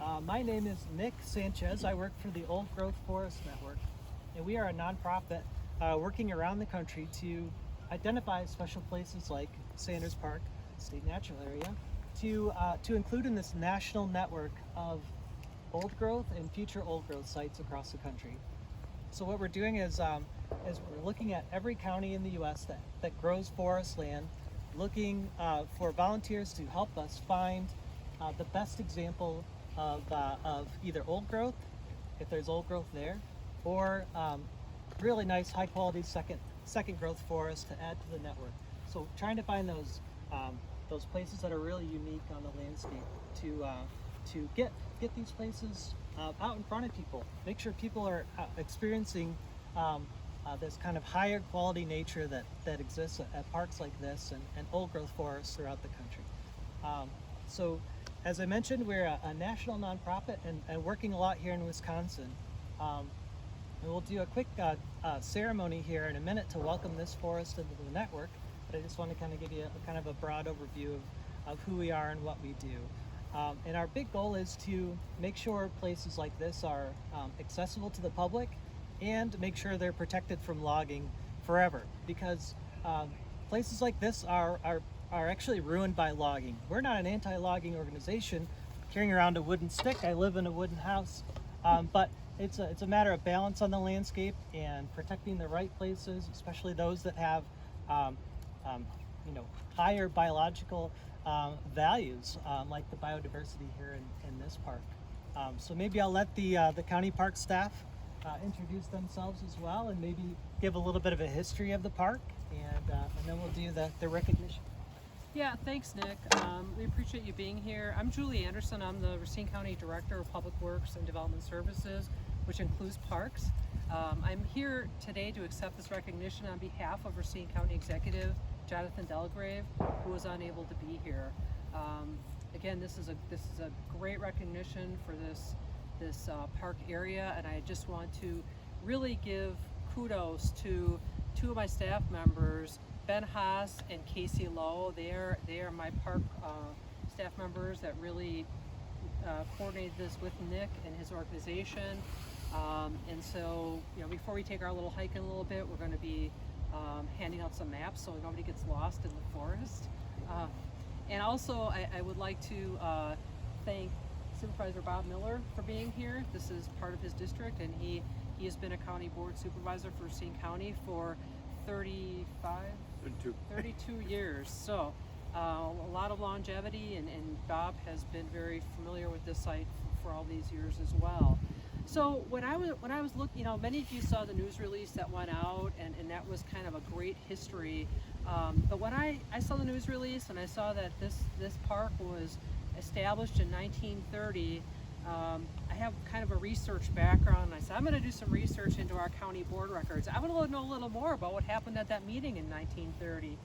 My name is Nick Sanchez. I work for the Old Growth Forest Network, and we are a nonprofit working around the country to identify special places like Sanders Park, State Natural Area, to include in this national network of old growth and future old growth sites across the country. So what we're doing is we're looking at every county in the U.S. that grows forest land, looking for volunteers to help us find the best example of either old growth, if there's old growth there, or really nice high quality second growth forest to add to the network. So trying to find those places that are really unique on the landscape to get these places out in front of people. Make sure people are experiencing this kind of higher quality nature that exists at parks like this and old growth forests throughout the country. So as I mentioned, we're a national nonprofit and working a lot here in Wisconsin. And we'll do a quick ceremony here in a minute to welcome this forest into the network, but I just want to kind of give you a kind of a broad overview of who we are and what we do. And our big goal is to make sure places like this are accessible to the public and make sure they're protected from logging forever, because places like this are actually ruined by logging. We're not an anti-logging organization carrying around a wooden stick. I live in a wooden house, but it's a matter of balance on the landscape and protecting the right places, especially those that have higher biological values, like the biodiversity here in this park. So maybe I'll let the county park staff introduce themselves as well, and maybe give a little bit of a history of the park, and then we'll do the recognition. Yeah, thanks, Nick. We appreciate you being here. I'm Julie Anderson. I'm the Racine County Director of Public Works and Development Services, which includes parks. I'm here today to accept this recognition on behalf of Racine County Executive Jonathan Delgrave, who was unable to be here. Again, this is a great recognition for this park area, and I just want to really give kudos to two of my staff members, Ben Haas and Casey Lowe. They are my park staff members that really coordinated this with Nick and his organization. And so, before we take our little hike in a little bit, we're going to be handing out some maps so nobody gets lost in the forest. And also, I would like to thank Supervisor Bob Miller for being here. This is part of his district, and he has been a county board supervisor for Racine County for 32 years. So a lot of longevity, and Bob has been very familiar with this site for all these years as well. So when I was looking, many of you saw the news release that went out, and that was kind of a great history. But when I saw the news release and I saw that this park was established in 1930, I have kind of a research background, and I said I'm going to do some research into our county board records. I want to know a little more about what happened at that meeting in 1930.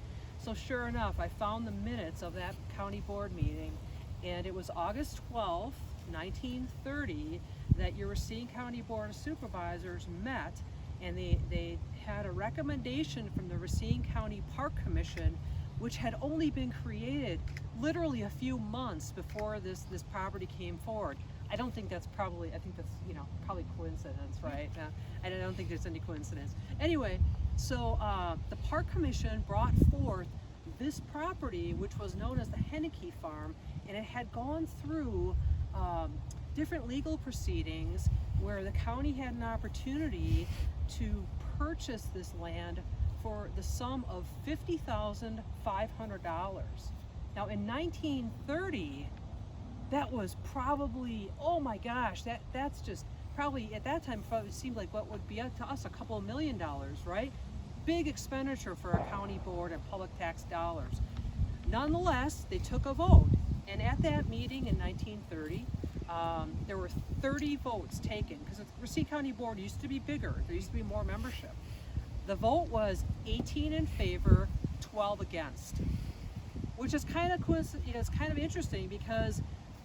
So sure enough, I found the minutes of that county board meeting, and it was August 12th, 1930, that your Racine County Board of Supervisors met, and they had a recommendation from the Racine County Park Commission, which had only been created literally a few months before this property came forward. I think that's probably coincidence, right? I don't think there's any coincidence. Anyway, so the Park Commission brought forth this property, which was known as the Henneke Farm, and it had gone through different legal proceedings where the county had an opportunity to purchase this land for the sum of $50,500. Now in 1930, that was probably, oh my gosh, that's just probably at that time probably seemed like what would be to us a couple of $1 million, right? Big expenditure for a county board and public tax dollars. Nonetheless, they took a vote, and at that meeting in 1930, there were 30 votes taken, because the Racine County Board used to be bigger. There used to be more membership. The vote was 18 in favor, 12 against, which is kind of it's kind of interesting, because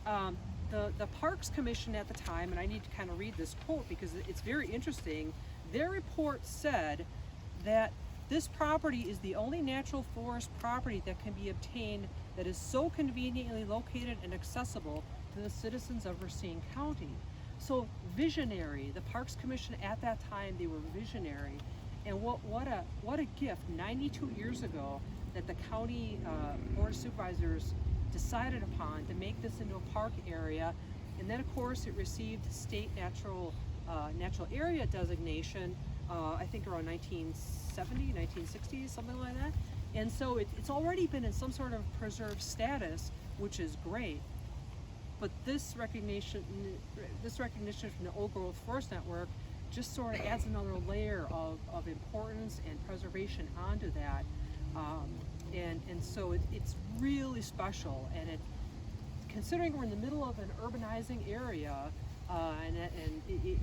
the Parks Commission at the time, and I need to kind of read this quote because it's very interesting, their report said that this property is the only natural forest property that can be obtained that is so conveniently located and accessible to the citizens of Racine County. So visionary, the Parks Commission at that time, they were visionary. And what a gift 92 years ago that the county board of supervisors decided upon to make this into a park area. And then of course it received state natural area designation, I think around 1970, 1960, something like that. And so it's already been in some sort of preserved status, which is great. But this recognition from the Old Growth Forest Network just sort of adds another layer of importance and preservation onto that. And so it's really special. And considering we're in the middle of an urbanizing area,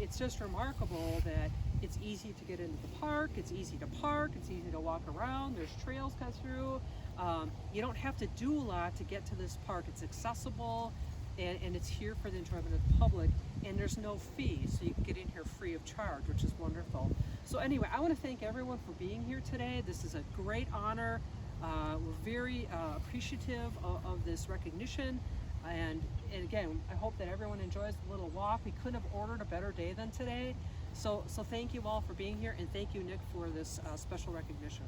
it's just remarkable that it's easy to get into the park, it's easy to park, it's easy to walk around, there's trails cut through. You don't have to do a lot to get to this park. It's accessible, and it's here for the enjoyment of the public, and there's no fee, so you can get in here free of charge, which is wonderful. So anyway, I want to thank everyone for being here today. This is a great honor. We're very appreciative of this recognition, and again, I hope that everyone enjoys the little walk. We couldn't have ordered a better day than today. So thank you all for being here, and thank you, Nick, for this special recognition.